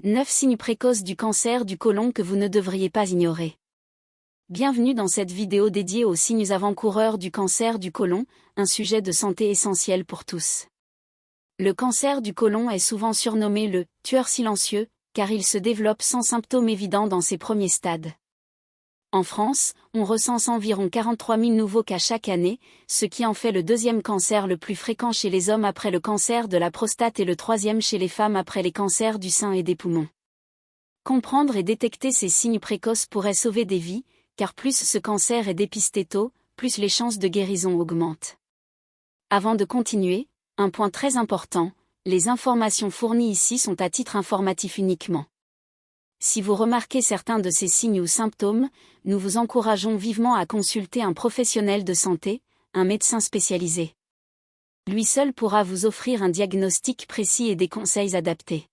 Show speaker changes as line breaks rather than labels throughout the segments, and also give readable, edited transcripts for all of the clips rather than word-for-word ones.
9 signes précoces du cancer du côlon que vous ne devriez pas ignorer. Bienvenue dans cette vidéo dédiée aux signes avant-coureurs du cancer du côlon, un sujet de santé essentiel pour tous. Le cancer du côlon est souvent surnommé le « tueur silencieux » car il se développe sans symptômes évidents dans ses premiers stades. En France, on recense environ 43 000 nouveaux cas chaque année, ce qui en fait le deuxième cancer le plus fréquent chez les hommes après le cancer de la prostate et le troisième chez les femmes après les cancers du sein et des poumons. Comprendre et détecter ces signes précoces pourrait sauver des vies, car plus ce cancer est dépisté tôt, plus les chances de guérison augmentent. Avant de continuer, un point très important, les informations fournies ici sont à titre informatif uniquement. Si vous remarquez certains de ces signes ou symptômes, nous vous encourageons vivement à consulter un professionnel de santé, un médecin spécialisé. Lui seul pourra vous offrir un diagnostic précis et des conseils adaptés.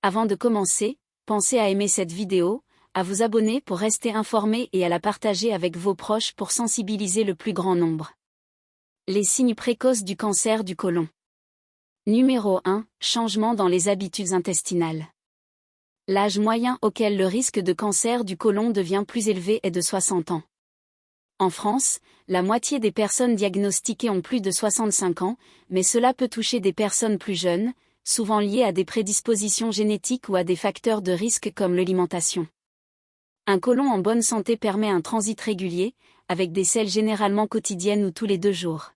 Avant de commencer, pensez à aimer cette vidéo, à vous abonner pour rester informé et à la partager avec vos proches pour sensibiliser le plus grand nombre. Les signes précoces du cancer du côlon. Numéro 1. Changement dans les habitudes intestinales. L'âge moyen auquel le risque de cancer du côlon devient plus élevé est de 60 ans. En France, la moitié des personnes diagnostiquées ont plus de 65 ans, mais cela peut toucher des personnes plus jeunes, souvent liées à des prédispositions génétiques ou à des facteurs de risque comme l'alimentation. Un côlon en bonne santé permet un transit régulier, avec des selles généralement quotidiennes ou tous les 2 jours.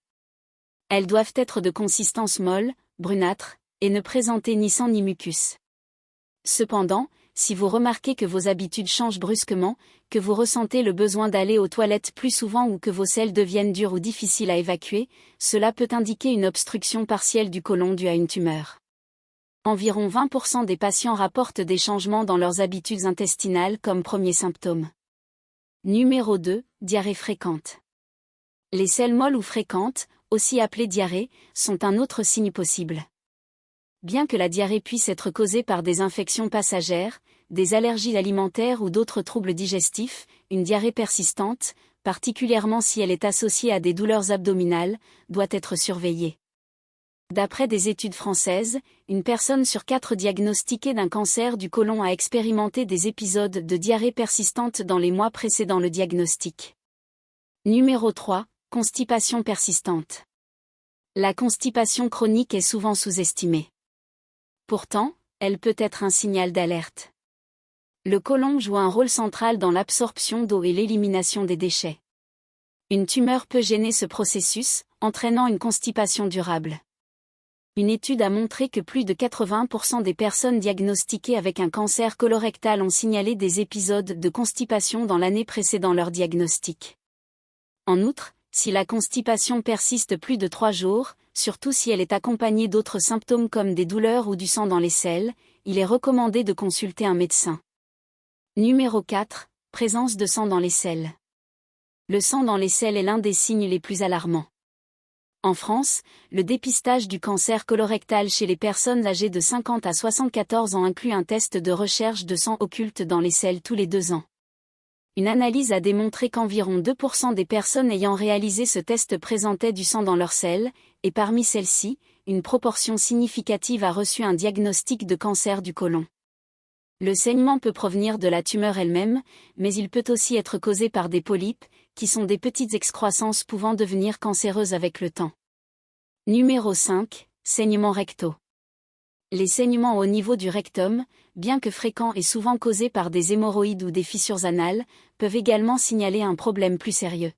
Elles doivent être de consistance molle, brunâtre, et ne présenter ni sang ni mucus. Cependant, si vous remarquez que vos habitudes changent brusquement, que vous ressentez le besoin d'aller aux toilettes plus souvent ou que vos selles deviennent dures ou difficiles à évacuer, cela peut indiquer une obstruction partielle du côlon due à une tumeur. Environ 20% des patients rapportent des changements dans leurs habitudes intestinales comme premier symptôme. Numéro 2. Diarrhée fréquente. Les selles molles ou fréquentes, aussi appelées diarrhées, sont un autre signe possible. Bien que la diarrhée puisse être causée par des infections passagères, des allergies alimentaires ou d'autres troubles digestifs, une diarrhée persistante, particulièrement si elle est associée à des douleurs abdominales, doit être surveillée. D'après des études françaises, une personne sur 4 diagnostiquée d'un cancer du côlon a expérimenté des épisodes de diarrhée persistante dans les mois précédant le diagnostic. Numéro 3. Constipation persistante. La constipation chronique est souvent sous-estimée. Pourtant, elle peut être un signal d'alerte. Le côlon joue un rôle central dans l'absorption d'eau et l'élimination des déchets. Une tumeur peut gêner ce processus, entraînant une constipation durable. Une étude a montré que plus de 80% des personnes diagnostiquées avec un cancer colorectal ont signalé des épisodes de constipation dans l'année précédant leur diagnostic. En outre, si la constipation persiste plus de 3 jours, surtout si elle est accompagnée d'autres symptômes comme des douleurs ou du sang dans les selles, il est recommandé de consulter un médecin. Numéro 4. Présence de sang dans les selles. Le sang dans les selles est l'un des signes les plus alarmants. En France, le dépistage du cancer colorectal chez les personnes âgées de 50 à 74 ans inclut un test de recherche de sang occulte dans les selles tous les 2 ans. Une analyse a démontré qu'environ 2% des personnes ayant réalisé ce test présentaient du sang dans leurs selles, et parmi celles-ci, une proportion significative a reçu un diagnostic de cancer du côlon. Le saignement peut provenir de la tumeur elle-même, mais il peut aussi être causé par des polypes, qui sont des petites excroissances pouvant devenir cancéreuses avec le temps. Numéro 5. Saignements rectaux. Les saignements au niveau du rectum, bien que fréquents et souvent causés par des hémorroïdes ou des fissures anales, peuvent également signaler un problème plus sérieux.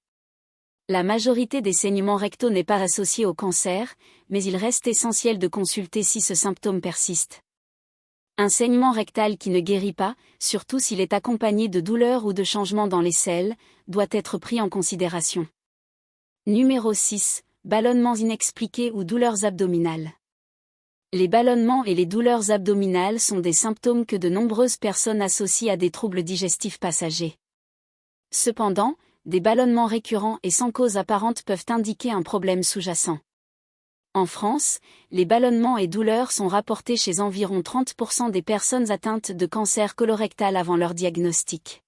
La majorité des saignements rectaux n'est pas associée au cancer, mais il reste essentiel de consulter si ce symptôme persiste. Un saignement rectal qui ne guérit pas, surtout s'il est accompagné de douleurs ou de changements dans les selles, doit être pris en considération. Numéro 6. Ballonnements inexpliqués ou douleurs abdominales. Les ballonnements et les douleurs abdominales sont des symptômes que de nombreuses personnes associent à des troubles digestifs passagers. Cependant, des ballonnements récurrents et sans cause apparente peuvent indiquer un problème sous-jacent. En France, les ballonnements et douleurs sont rapportés chez environ 30% des personnes atteintes de cancer colorectal avant leur diagnostic.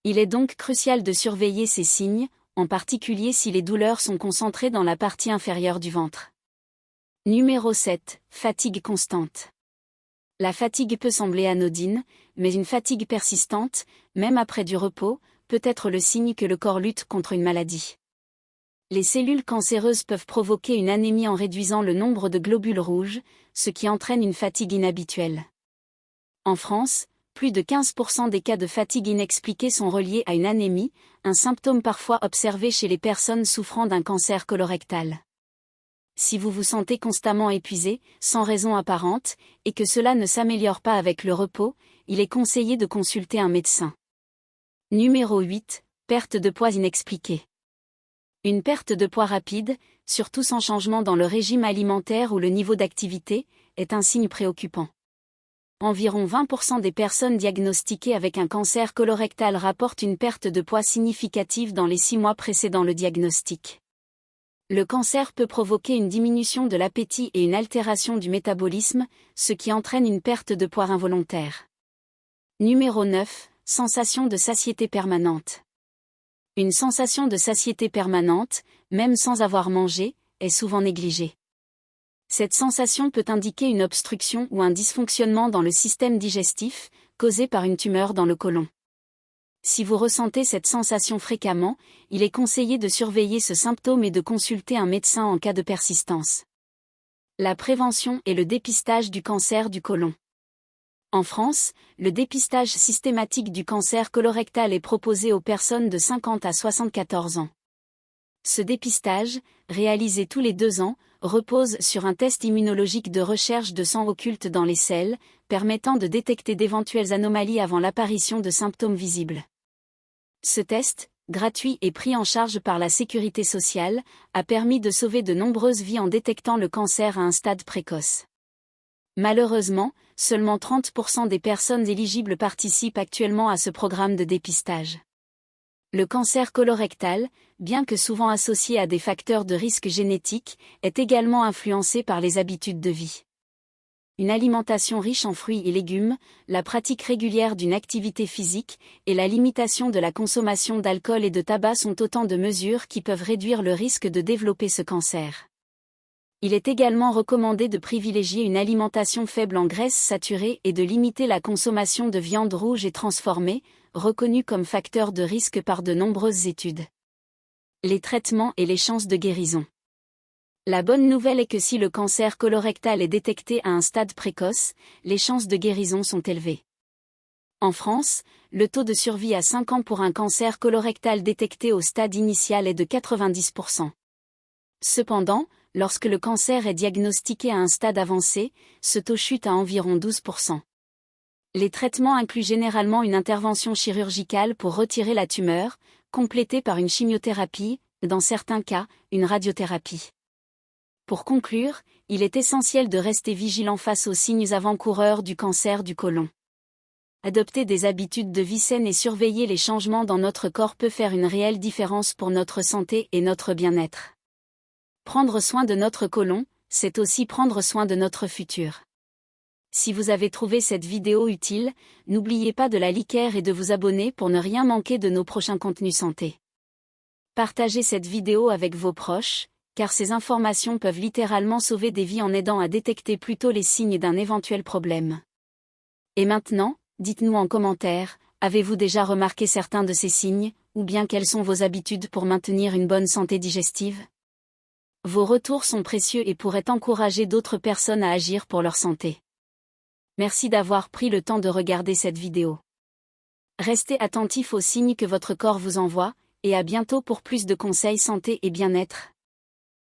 Il est donc crucial de surveiller ces signes, en particulier si les douleurs sont concentrées dans la partie inférieure du ventre. Numéro 7. Fatigue constante. La fatigue peut sembler anodine, mais une fatigue persistante, même après du repos, peut être le signe que le corps lutte contre une maladie. Les cellules cancéreuses peuvent provoquer une anémie en réduisant le nombre de globules rouges, ce qui entraîne une fatigue inhabituelle. En France, plus de 15% des cas de fatigue inexpliquée sont reliés à une anémie, un symptôme parfois observé chez les personnes souffrant d'un cancer colorectal. Si vous vous sentez constamment épuisé, sans raison apparente, et que cela ne s'améliore pas avec le repos, il est conseillé de consulter un médecin. Numéro 8. Perte de poids inexpliquée. Une perte de poids rapide, surtout sans changement dans le régime alimentaire ou le niveau d'activité, est un signe préoccupant. Environ 20% des personnes diagnostiquées avec un cancer colorectal rapportent une perte de poids significative dans les 6 mois précédant le diagnostic. Le cancer peut provoquer une diminution de l'appétit et une altération du métabolisme, ce qui entraîne une perte de poids involontaire. Numéro 9. Sensation de satiété permanente. Une sensation de satiété permanente, même sans avoir mangé, est souvent négligée. Cette sensation peut indiquer une obstruction ou un dysfonctionnement dans le système digestif, causé par une tumeur dans le côlon. Si vous ressentez cette sensation fréquemment, il est conseillé de surveiller ce symptôme et de consulter un médecin en cas de persistance. La prévention et le dépistage du cancer du côlon. En France, le dépistage systématique du cancer colorectal est proposé aux personnes de 50 à 74 ans. Ce dépistage, réalisé tous les 2 ans, repose sur un test immunologique de recherche de sang occulte dans les selles, permettant de détecter d'éventuelles anomalies avant l'apparition de symptômes visibles. Ce test, gratuit et pris en charge par la Sécurité sociale, a permis de sauver de nombreuses vies en détectant le cancer à un stade précoce. Malheureusement, seulement 30% des personnes éligibles participent actuellement à ce programme de dépistage. Le cancer colorectal, bien que souvent associé à des facteurs de risque génétiques, est également influencé par les habitudes de vie. Une alimentation riche en fruits et légumes, la pratique régulière d'une activité physique, et la limitation de la consommation d'alcool et de tabac sont autant de mesures qui peuvent réduire le risque de développer ce cancer. Il est également recommandé de privilégier une alimentation faible en graisses saturées et de limiter la consommation de viande rouge et transformée, reconnue comme facteur de risque par de nombreuses études. Les traitements et les chances de guérison. La bonne nouvelle est que si le cancer colorectal est détecté à un stade précoce, les chances de guérison sont élevées. En France, le taux de survie à 5 ans pour un cancer colorectal détecté au stade initial est de 90%. Cependant, lorsque le cancer est diagnostiqué à un stade avancé, ce taux chute à environ 12%. Les traitements incluent généralement une intervention chirurgicale pour retirer la tumeur, complétée par une chimiothérapie, dans certains cas, une radiothérapie. Pour conclure, il est essentiel de rester vigilant face aux signes avant-coureurs du cancer du côlon. Adopter des habitudes de vie saines et surveiller les changements dans notre corps peut faire une réelle différence pour notre santé et notre bien-être. Prendre soin de notre côlon, c'est aussi prendre soin de notre futur. Si vous avez trouvé cette vidéo utile, n'oubliez pas de la liker et de vous abonner pour ne rien manquer de nos prochains contenus santé. Partagez cette vidéo avec vos proches, car ces informations peuvent littéralement sauver des vies en aidant à détecter plus tôt les signes d'un éventuel problème. Et maintenant, dites-nous en commentaire, avez-vous déjà remarqué certains de ces signes, ou bien quelles sont vos habitudes pour maintenir une bonne santé digestive? Vos retours sont précieux et pourraient encourager d'autres personnes à agir pour leur santé. Merci d'avoir pris le temps de regarder cette vidéo. Restez attentifs aux signes que votre corps vous envoie, et à bientôt pour plus de conseils santé et bien-être.